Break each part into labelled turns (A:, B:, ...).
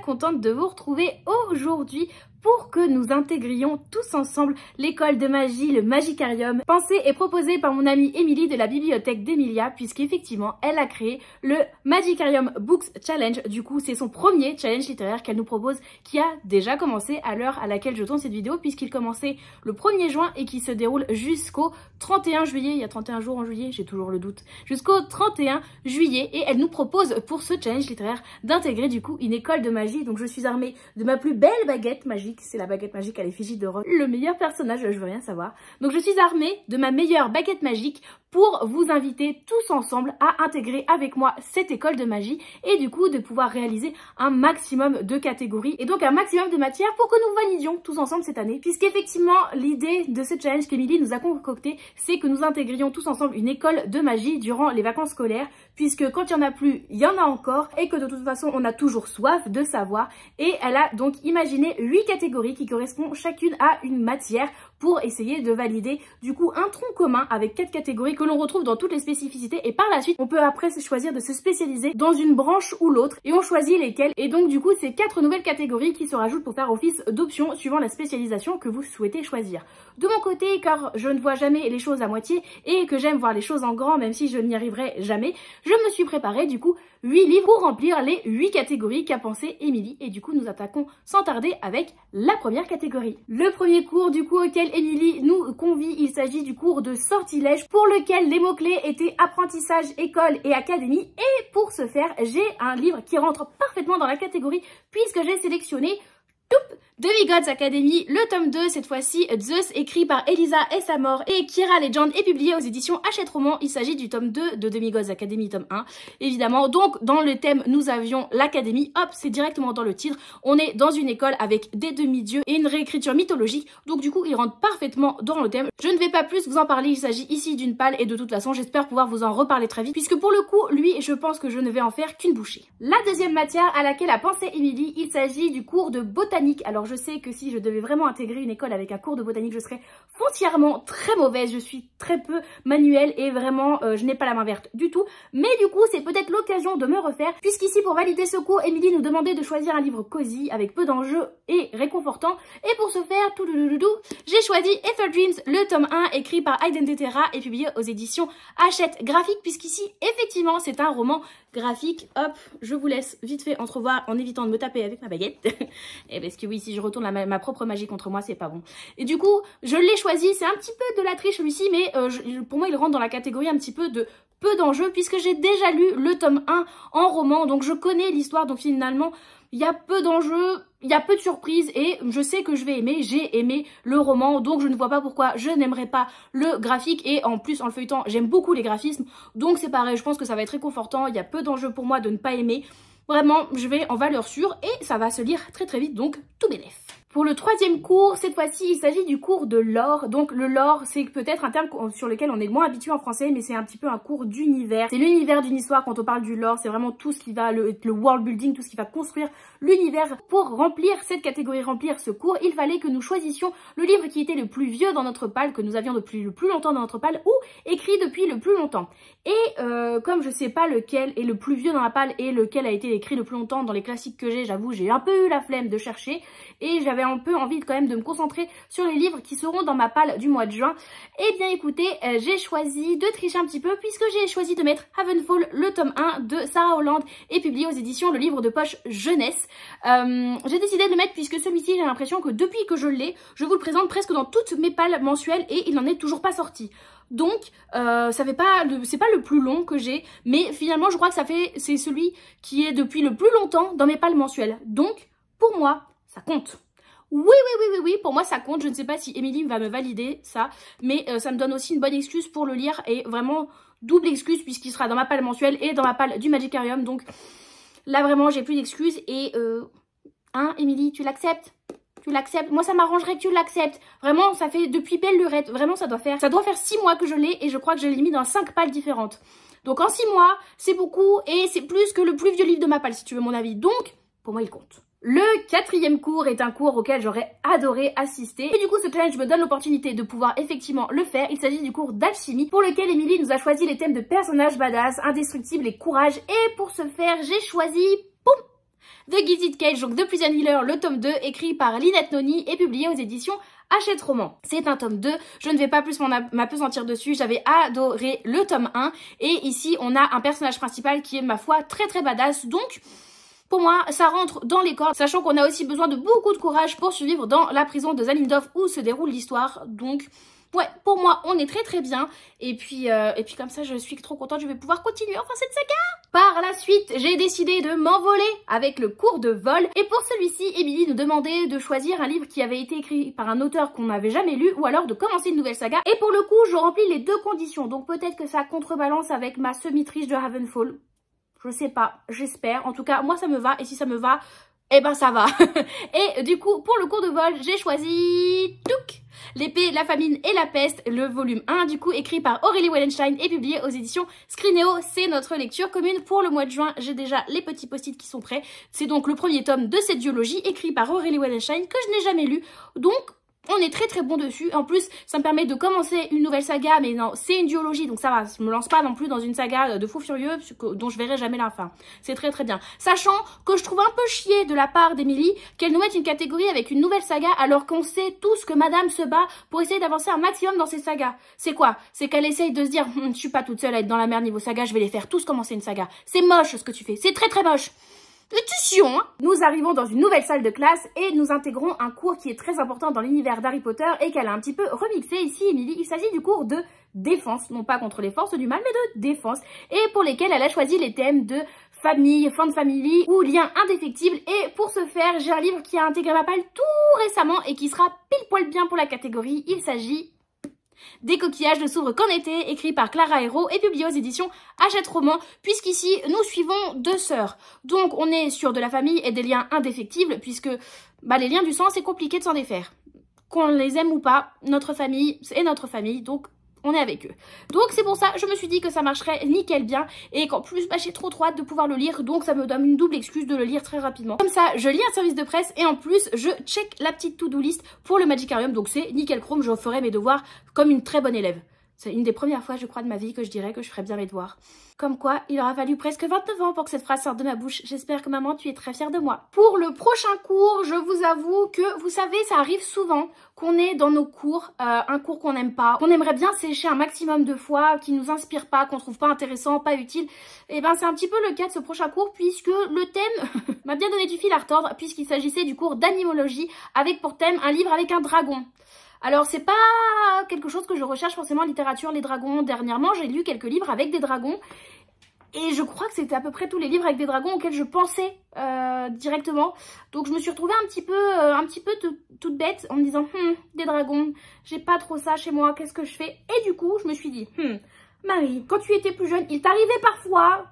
A: contente de vous retrouver aujourd'hui pour que nous intégrions tous ensemble l'école de magie, le Magicarium, pensé et proposé par mon amie Émilie de la bibliothèque d'Emilia, puisqu'effectivement elle a créé le Magicarium Books Challenge. Du coup c'est son premier challenge littéraire qu'elle nous propose, qui a déjà commencé à l'heure à laquelle je tourne cette vidéo, puisqu'il commençait le 1er juin et qui se déroule jusqu'au 31 juillet, il y a 31 jours en juillet, j'ai toujours le doute, jusqu'au 31 juillet, et elle nous propose pour ce challenge littéraire d'intégrer du coup une école de magie. Donc je suis armée de ma plus belle baguette magique, c'est la baguette magique à l'effigie de Ron, le meilleur personnage, je veux rien savoir. Donc je suis armée de ma meilleure baguette magique pour vous inviter tous ensemble à intégrer avec moi cette école de magie et du coup de pouvoir réaliser un maximum de catégories et donc un maximum de matières pour que nous validions tous ensemble cette année, puisqu'effectivement l'idée de ce challenge qu'Emilie nous a concocté, c'est que nous intégrions tous ensemble une école de magie durant les vacances scolaires, puisque quand il n'y en a plus, il y en a encore, et que de toute façon on a toujours soif de savoir. Et elle a donc imaginé 8 catégories qui correspondent chacune à une matière pour essayer de valider du coup un tronc commun avec 4 catégories que l'on retrouve dans toutes les spécificités, et par la suite on peut après choisir de se spécialiser dans une branche ou l'autre et on choisit lesquelles, et donc du coup c'est 4 nouvelles catégories qui se rajoutent pour faire office d'options suivant la spécialisation que vous souhaitez choisir. De mon côté, car je ne vois jamais les choses à moitié et que j'aime voir les choses en grand même si je n'y arriverai jamais, je me suis préparé du coup 8 livres pour remplir les 8 catégories qu'a pensé Émilie, et du coup nous attaquons sans tarder avec la première catégorie. Le premier cours du coup auquel Émilie nous convie, il s'agit du cours de sortilège pour lequel les mots-clés étaient apprentissage, école et académie, et pour ce faire j'ai un livre qui rentre parfaitement dans la catégorie puisque j'ai sélectionné Demigods Academy, le tome 2, cette fois-ci Zeus, écrit par Elisa Essamor et Kira Legend, est publié aux éditions Hachette Roman. Il s'agit du tome 2 de Demigods Academy, tome 1, évidemment. Donc dans le thème nous avions l'académie, hop, c'est directement dans le titre, on est dans une école avec des demi-dieux et une réécriture mythologique, donc du coup il rentre parfaitement dans le thème. Je ne vais pas plus vous en parler, il s'agit ici d'une palle et de toute façon j'espère pouvoir vous en reparler très vite, puisque pour le coup lui je pense que je ne vais en faire qu'une bouchée. La deuxième matière à laquelle a pensé Émilie, il s'agit du cours de botanique. Alors je sais que si je devais vraiment intégrer une école avec un cours de botanique, je serais foncièrement très mauvaise, je suis très peu manuelle et vraiment je n'ai pas la main verte du tout, mais du coup c'est peut-être l'occasion de me refaire, puisqu'ici pour valider ce cours, Émilie nous demandait de choisir un livre cosy avec peu d'enjeux et réconfortant, et pour ce faire, j'ai choisi Ether Dreams, le tome 1 écrit par Identitera et publié aux éditions Hachette Graphique, puisqu'ici effectivement c'est un roman graphique. Hop, je vous laisse vite fait entrevoir en évitant de me taper avec ma baguette. Et parce que oui, si je retourne ma propre magie contre moi, c'est pas bon. Et du coup, je l'ai choisi, c'est un petit peu de la triche celui-ci, mais pour moi il rentre dans la catégorie un petit peu de peu d'enjeux, puisque j'ai déjà lu le tome 1 en roman, donc je connais l'histoire, donc finalement il y a peu d'enjeux, il y a peu de surprises et je sais que je vais aimer, j'ai aimé le roman, donc je ne vois pas pourquoi je n'aimerais pas le graphique, et en plus en le feuilletant j'aime beaucoup les graphismes, donc c'est pareil, je pense que ça va être réconfortant, il y a peu d'enjeux pour moi de ne pas aimer, vraiment je vais en valeur sûre et ça va se lire très très vite, donc tout bénef. Pour le troisième cours, cette fois-ci, il s'agit du cours de lore. Donc le lore, c'est peut-être un terme sur lequel on est moins habitué en français, mais c'est un petit peu un cours d'univers. C'est l'univers d'une histoire quand on parle du lore, c'est vraiment tout ce qui va, le world building, tout ce qui va construire l'univers. Pour remplir cette catégorie, remplir ce cours, il fallait que nous choisissions le livre qui était le plus vieux dans notre palle, que nous avions depuis le plus longtemps dans notre palle, ou écrit depuis le plus longtemps. Et comme je sais pas lequel est le plus vieux dans la palle et lequel a été écrit le plus longtemps dans les classiques que j'ai, j'avoue, j'ai un peu eu la flemme de chercher, et j'avais un peu envie quand même de me concentrer sur les livres qui seront dans ma palle du mois de juin. Et bien écoutez, j'ai choisi de tricher un petit peu, puisque j'ai choisi de mettre Havenfall, le tome 1 de Sarah Holland, et publié aux éditions Le Livre de Poche Jeunesse. J'ai décidé de le mettre puisque celui-ci, j'ai l'impression que depuis que je l'ai, je vous le présente presque dans toutes mes palles mensuelles et il n'en est toujours pas sorti. Donc c'est pas le plus long que j'ai, mais finalement je crois que c'est celui qui est depuis le plus longtemps dans mes palles mensuelles. Donc pour moi ça compte. Oui, pour moi ça compte. Je ne sais pas si Émilie va me valider ça, mais ça me donne aussi une bonne excuse pour le lire, et vraiment double excuse puisqu'il sera dans ma palle mensuelle et dans ma palle du Magicarium. Donc là vraiment j'ai plus d'excuses, et hein Émilie, tu l'acceptes? Tu l'acceptes? Moi ça m'arrangerait que tu l'acceptes. Vraiment, ça fait depuis belle lurette. Vraiment ça doit faire 6 mois que je l'ai, et je crois que je l'ai mis dans 5 palles différentes. Donc en 6 mois, c'est beaucoup, et c'est plus que le plus vieux livre de ma palle si tu veux mon avis. Donc pour moi il compte. Le quatrième cours est un cours auquel j'aurais adoré assister, et du coup ce challenge me donne l'opportunité de pouvoir effectivement le faire. Il s'agit du cours d'alchimie pour lequel Émilie nous a choisi les thèmes de personnages badass, indestructibles et courage, et pour ce faire j'ai choisi The Gilded Cage, donc The Prison Healer, le tome 2, écrit par Lynette Noni et publié aux éditions Hachette Roman. C'est un tome 2, je ne vais pas plus m'apesantir dessus, j'avais adoré le tome 1, et ici on a un personnage principal qui est, ma foi, très très badass, donc pour moi ça rentre dans les cordes, sachant qu'on a aussi besoin de beaucoup de courage pour survivre dans la prison de Zalindov où se déroule l'histoire, donc ouais, pour moi, on est très très bien. Et puis comme ça, je suis trop contente, je vais pouvoir continuer enfin cette saga. Par la suite, j'ai décidé de m'envoler avec le cours de vol. Et pour celui-ci, Émilie nous demandait de choisir un livre qui avait été écrit par un auteur qu'on n'avait jamais lu, ou alors de commencer une nouvelle saga. Et pour le coup, je remplis les deux conditions. Donc peut-être que ça contrebalance avec ma semi-triche de Ravenfall. Je sais pas, j'espère. En tout cas, moi ça me va. Et si ça me va, eh ben ça va. Et du coup, pour le cours de vol, j'ai choisi Touk, l'épée, la famine et la peste, le volume 1, du coup écrit par Aurélie Wallenstein et publié aux éditions Scrinéo. C'est notre lecture commune pour le mois de juin. J'ai déjà les petits post-it qui sont prêts. C'est donc le premier tome de cette duologie écrit par Aurélie Wallenstein que je n'ai jamais lu. Donc on est très très bon dessus. En plus, ça me permet de commencer une nouvelle saga, mais non, c'est une duologie, donc ça va, je me lance pas non plus dans une saga de fou furieux dont je verrai jamais la fin. C'est très très bien. Sachant que je trouve un peu chier de la part d'Émilie qu'elle nous mette une catégorie avec une nouvelle saga alors qu'on sait tous que Madame se bat pour essayer d'avancer un maximum dans ces sagas. C'est quoi? C'est qu'elle essaye de se dire je suis pas toute seule à être dans la merde niveau saga, je vais les faire tous commencer une saga. C'est moche ce que tu fais, c'est très très moche. Attention, hein. Nous arrivons dans une nouvelle salle de classe et nous intégrons un cours qui est très important dans l'univers d'Harry Potter et qu'elle a un petit peu remixé ici, Émilie. Il s'agit du cours de défense, non pas contre les forces du mal, mais de défense, et pour lesquels elle a choisi les thèmes de famille, fan family ou lien indéfectible. Et pour ce faire, j'ai un livre qui a intégré ma palle tout récemment et qui sera pile poil bien pour la catégorie. Il s'agit des coquillages ne s'ouvrent qu'en été, écrit par Clara Hérault et publié aux éditions Hachette Roman, puisqu'ici nous suivons deux sœurs. Donc on est sur de la famille et des liens indéfectibles, puisque les liens du sang c'est compliqué de s'en défaire. Qu'on les aime ou pas, notre famille est notre famille, donc on est avec eux. Donc c'est pour ça, je me suis dit que ça marcherait nickel bien et qu'en plus j'ai trop hâte de pouvoir le lire, donc ça me donne une double excuse de le lire très rapidement. Comme ça, je lis un service de presse et en plus je check la petite to-do list pour le Magicarium, donc c'est nickel chrome, je ferai mes devoirs comme une très bonne élève. C'est une des premières fois, je crois, de ma vie que je dirais que je ferais bien mes devoirs. Comme quoi, il aura fallu presque 29 ans pour que cette phrase sorte de ma bouche. J'espère que maman, tu es très fière de moi. Pour le prochain cours, je vous avoue que, vous savez, ça arrive souvent qu'on est dans nos cours, un cours qu'on n'aime pas, qu'on aimerait bien sécher un maximum de fois, qui nous inspire pas, qu'on trouve pas intéressant, pas utile. Et ben, c'est un petit peu le cas de ce prochain cours, puisque le thème m'a bien donné du fil à retordre, puisqu'il s'agissait du cours d'animologie, avec pour thème un livre avec un dragon. Alors c'est pas quelque chose que je recherche forcément en littérature, les dragons. Dernièrement j'ai lu quelques livres avec des dragons et je crois que c'était à peu près tous les livres avec des dragons auxquels je pensais directement. Donc je me suis retrouvée un petit peu toute bête en me disant des dragons, j'ai pas trop ça chez moi, qu'est-ce que je fais? Et du coup je me suis dit Marie, quand tu étais plus jeune, il t'arrivait parfois,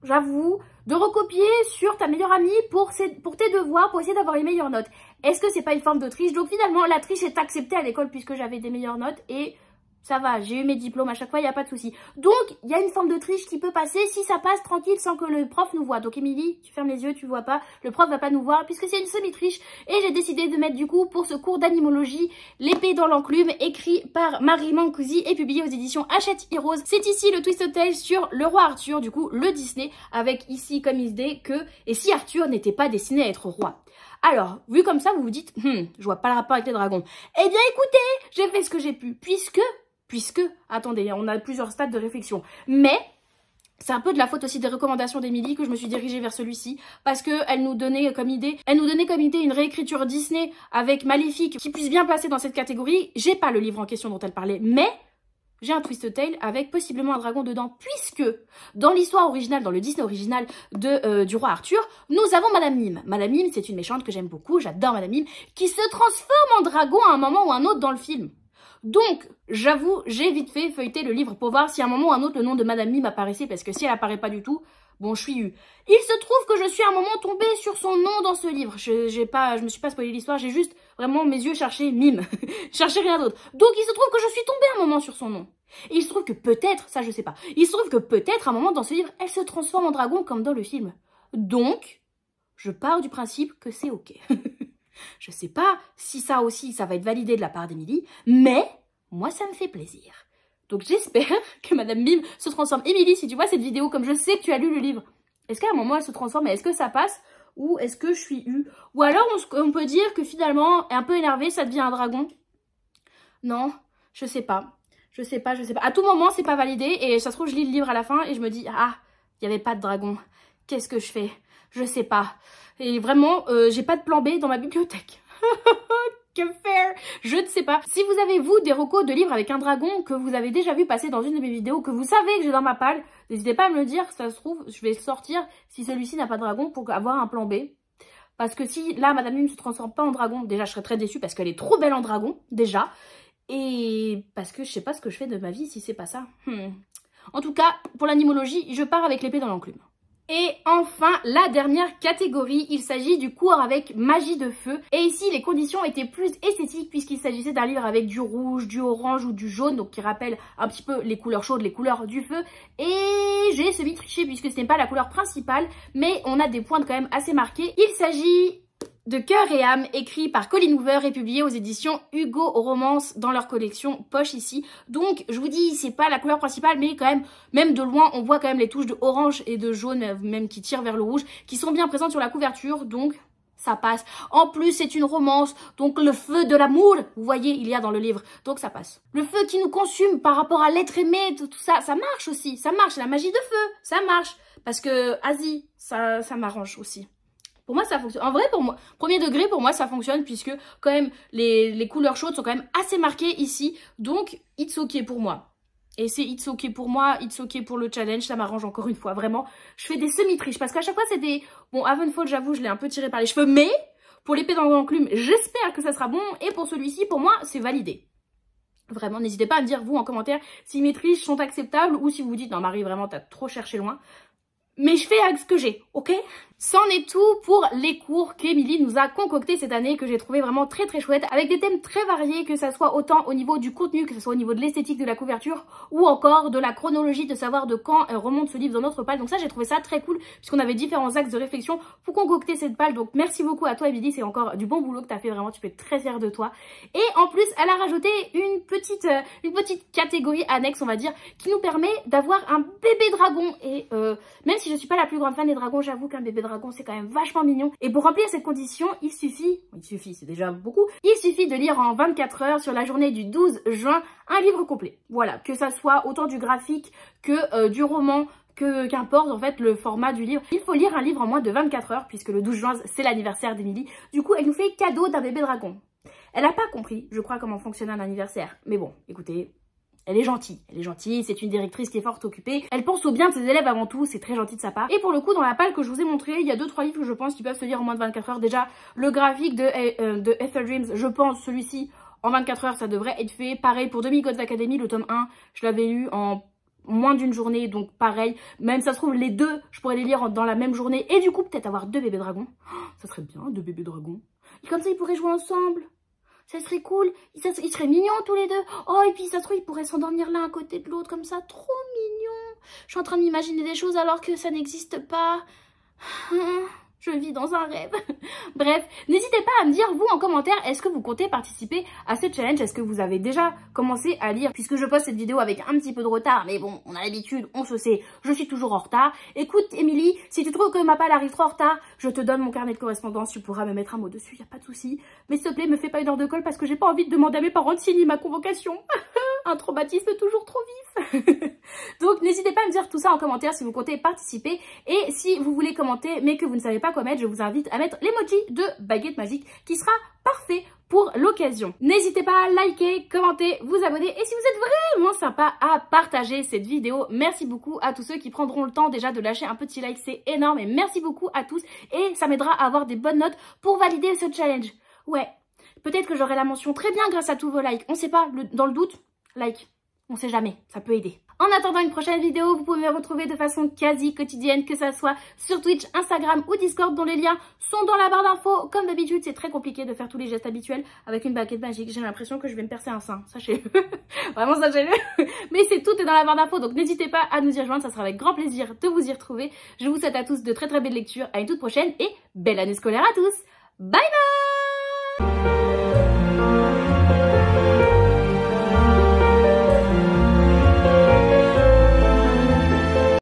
A: j'avoue, de recopier sur ta meilleure amie pour tes devoirs, pour essayer d'avoir les meilleures notes. Est-ce que c'est pas une forme de triche? Donc finalement, la triche est acceptée à l'école puisque j'avais des meilleures notes et ça va, j'ai eu mes diplômes à chaque fois, il n'y a pas de souci. Donc, il y a une forme de triche qui peut passer si ça passe tranquille sans que le prof nous voit. Donc Émilie, tu fermes les yeux, tu vois pas, le prof va pas nous voir puisque c'est une semi-triche. Et j'ai décidé de mettre du coup pour ce cours d'animologie l'épée dans l'enclume, écrit par Marie Mancusi et publié aux éditions Hachette Heroes. C'est ici le Twisted Tale sur le roi Arthur, du coup le Disney, avec ici comme idée que, et si Arthur n'était pas destiné à être roi? Alors, vu comme ça, vous vous dites, je vois pas le rapport avec les dragons. Eh bien écoutez, j'ai fait ce que j'ai pu, puisque, attendez, on a plusieurs stades de réflexion, mais c'est un peu de la faute aussi des recommandations d'Émilie que je me suis dirigée vers celui-ci, parce que elle nous donnait comme idée une réécriture Disney avec Maléfique qui puisse bien passer dans cette catégorie. J'ai pas le livre en question dont elle parlait, mais j'ai un Twisted Tale avec possiblement un dragon dedans, puisque dans l'histoire originale, dans le Disney original du roi Arthur, nous avons Madame Mime. Madame Mime, c'est une méchante que j'aime beaucoup, j'adore Madame Mime, qui se transforme en dragon à un moment ou un autre dans le film. Donc, j'avoue, j'ai vite fait feuilleter le livre pour voir si à un moment ou un autre le nom de Madame Mime apparaissait, parce que si elle apparaît pas du tout, bon, je suis eu. Il se trouve que je suis à un moment tombée sur son nom dans ce livre. Je me suis pas spoilé l'histoire, j'ai juste vraiment mes yeux cherché Mime. Cherché rien d'autre. Donc, il se trouve que je suis tombée à un moment sur son nom. Et il se trouve que peut-être, ça je sais pas, il se trouve que peut-être à un moment dans ce livre, elle se transforme en dragon comme dans le film. Donc, je pars du principe que c'est ok. Je sais pas si ça aussi, ça va être validé de la part d'Émilie, mais moi ça me fait plaisir. Donc j'espère que Madame Mime se transforme. Émilie, si tu vois cette vidéo, comme je sais que tu as lu le livre, est-ce qu'à un moment elle se transforme et est-ce que ça passe? ou est-ce que je suis U? Ou alors on peut dire que finalement, un peu énervé, ça devient un dragon. Non, je sais pas. Je sais pas. À tout moment, c'est pas validé et ça se trouve, je lis le livre à la fin et je me dis, ah, il n'y avait pas de dragon. Qu'est-ce que je fais? Je sais pas. Et vraiment, j'ai pas de plan B dans ma bibliothèque. Que faire? Je ne sais pas. Si vous avez, vous, des recos de livres avec un dragon que vous avez déjà vu passer dans une de mes vidéos, que vous savez que j'ai dans ma palle, n'hésitez pas à me le dire. Ça se trouve, je vais sortir si celui-ci n'a pas de dragon pour avoir un plan B. Parce que si, là, Madame Mime ne se transforme pas en dragon, déjà, je serais très déçue parce qu'elle est trop belle en dragon, déjà. Et parce que je sais pas ce que je fais de ma vie si c'est pas ça. En tout cas, pour l'animologie, je pars avec l'épée dans l'enclume. Et enfin, la dernière catégorie, il s'agit du cours avec magie de feu. Et ici, les conditions étaient plus esthétiques puisqu'il s'agissait d'un livre avec du rouge, du orange ou du jaune, donc qui rappelle un petit peu les couleurs chaudes, les couleurs du feu. Et j'ai semi-triché puisque ce n'est pas la couleur principale, mais on a des pointes quand même assez marquées. Il s'agit de Cœur et âme, écrit par Colleen Hoover et publié aux éditions Hugo Romance dans leur collection poche ici. Donc je vous dis, c'est pas la couleur principale, mais quand même de loin, on voit quand même les touches de orange et de jaune, même qui tirent vers le rouge, qui sont bien présentes sur la couverture, donc ça passe. En plus, c'est une romance, donc le feu de l'amour, vous voyez, il y a dans le livre, donc ça passe. Le feu qui nous consume par rapport à l'être aimé, tout ça, ça marche aussi, ça marche, la magie de feu, ça marche. Parce que Asie, ça m'arrange aussi. Pour moi, ça fonctionne. En vrai, pour moi, premier degré, pour moi, ça fonctionne puisque quand même, les couleurs chaudes sont quand même assez marquées ici. Donc, it's ok pour moi. Et c'est it's ok pour moi, it's ok pour le challenge, ça m'arrange encore une fois. Vraiment, je fais des semi-triches parce qu'à chaque fois, c'est des... Bon, Havenfold, j'avoue, je l'ai un peu tiré par les cheveux, mais pour l'épée dans l'enclume, j'espère que ça sera bon. Et pour celui-ci, pour moi, c'est validé. Vraiment, n'hésitez pas à me dire, vous, en commentaire, si mes triches sont acceptables ou si vous dites, non, Marie, vraiment, t'as trop cherché loin. Mais je fais avec ce que j'ai, ok? C'en est tout pour les cours qu'Emilie nous a concoctés cette année, que j'ai trouvé vraiment très très chouette, avec des thèmes très variés, que ça soit autant au niveau du contenu, que ce soit au niveau de l'esthétique de la couverture, ou encore de la chronologie, de savoir de quand remonte ce livre dans notre palle. Donc ça, j'ai trouvé ça très cool, puisqu'on avait différents axes de réflexion pour concocter cette palle. Donc merci beaucoup à toi, Emilie, c'est encore du bon boulot que t'as fait, vraiment, tu peux être très fière de toi. Et en plus, elle a rajouté une petite catégorie annexe, on va dire, qui nous permet d'avoir un bébé dragon. Et même si je suis pas la plus grande fan des dragons, j'avoue qu'un bébé dragon c'est quand même vachement mignon. Et pour remplir cette condition, il suffit, c'est déjà beaucoup, il suffit de lire en 24 heures sur la journée du 12 juin un livre complet. Voilà, que ça soit autant du graphique que du roman, qu'importe en fait le format du livre. Il faut lire un livre en moins de 24 heures puisque le 12 juin c'est l'anniversaire d'Emilie. Du coup, elle nous fait cadeau d'un bébé dragon. Elle n'a pas compris, je crois, comment fonctionne un anniversaire. Mais bon, écoutez... Elle est gentille, c'est une directrice qui est fort occupée. Elle pense au bien de ses élèves avant tout, c'est très gentil de sa part. Et pour le coup, dans la palle que je vous ai montré, il y a 2-3 livres que je pense qui peuvent se lire en moins de 24 heures. Déjà, le graphique de Ethel Dreams, je pense celui-ci, en 24 heures, ça devrait être fait. Pareil pour Demi Gods Academy, le tome 1, je l'avais lu en moins d'une journée, donc pareil. Même ça se trouve, les deux, je pourrais les lire dans la même journée. Et du coup, peut-être avoir 2 bébés dragons. Oh, ça serait bien, 2 bébés dragons. Et comme ça, ils pourraient jouer ensemble. Ça serait cool, ils seraient mignons tous les deux. Oh, et puis ça se trouve, ils pourraient s'endormir l'un à côté de l'autre comme ça, trop mignon. Je suis en train de m'imaginer des choses alors que ça n'existe pas. Je vis dans un rêve. Bref, n'hésitez pas à me dire, vous, en commentaire, est-ce que vous comptez participer à ce challenge? Est-ce que vous avez déjà commencé à lire? Puisque je poste cette vidéo avec un petit peu de retard, mais bon, on a l'habitude, on se sait, je suis toujours en retard. Écoute, Émilie, si tu trouves que ma palle arrive trop en retard, je te donne mon carnet de correspondance, tu pourras me mettre un mot dessus, y a pas de souci. Mais s'il te plaît, me fais pas une heure de colle parce que j'ai pas envie de demander à mes parents de signer ma convocation. Un traumatisme toujours trop vif. Donc n'hésitez pas à me dire tout ça en commentaire si vous comptez participer. Et si vous voulez commenter mais que vous ne savez pas quoi mettre, je vous invite à mettre l'emoji de baguette magique qui sera parfait pour l'occasion. N'hésitez pas à liker, commenter, vous abonner et si vous êtes vraiment sympa à partager cette vidéo. Merci beaucoup à tous ceux qui prendront le temps déjà de lâcher un petit like, c'est énorme et merci beaucoup à tous et ça m'aidera à avoir des bonnes notes pour valider ce challenge. Ouais, peut-être que j'aurai la mention très bien grâce à tous vos likes, on sait pas, dans le doute, like, on sait jamais, ça peut aider. En attendant une prochaine vidéo, vous pouvez me retrouver de façon quasi quotidienne, que ça soit sur Twitch, Instagram ou Discord, dont les liens sont dans la barre d'infos. Comme d'habitude, c'est très compliqué de faire tous les gestes habituels avec une baguette magique. J'ai l'impression que je vais me percer un sein, sachez-le. Vraiment, sachez-le. Mais tout est dans la barre d'infos, donc n'hésitez pas à nous y rejoindre, ça sera avec grand plaisir de vous y retrouver. Je vous souhaite à tous de très très belles lectures, à une toute prochaine et belle année scolaire à tous. Bye bye!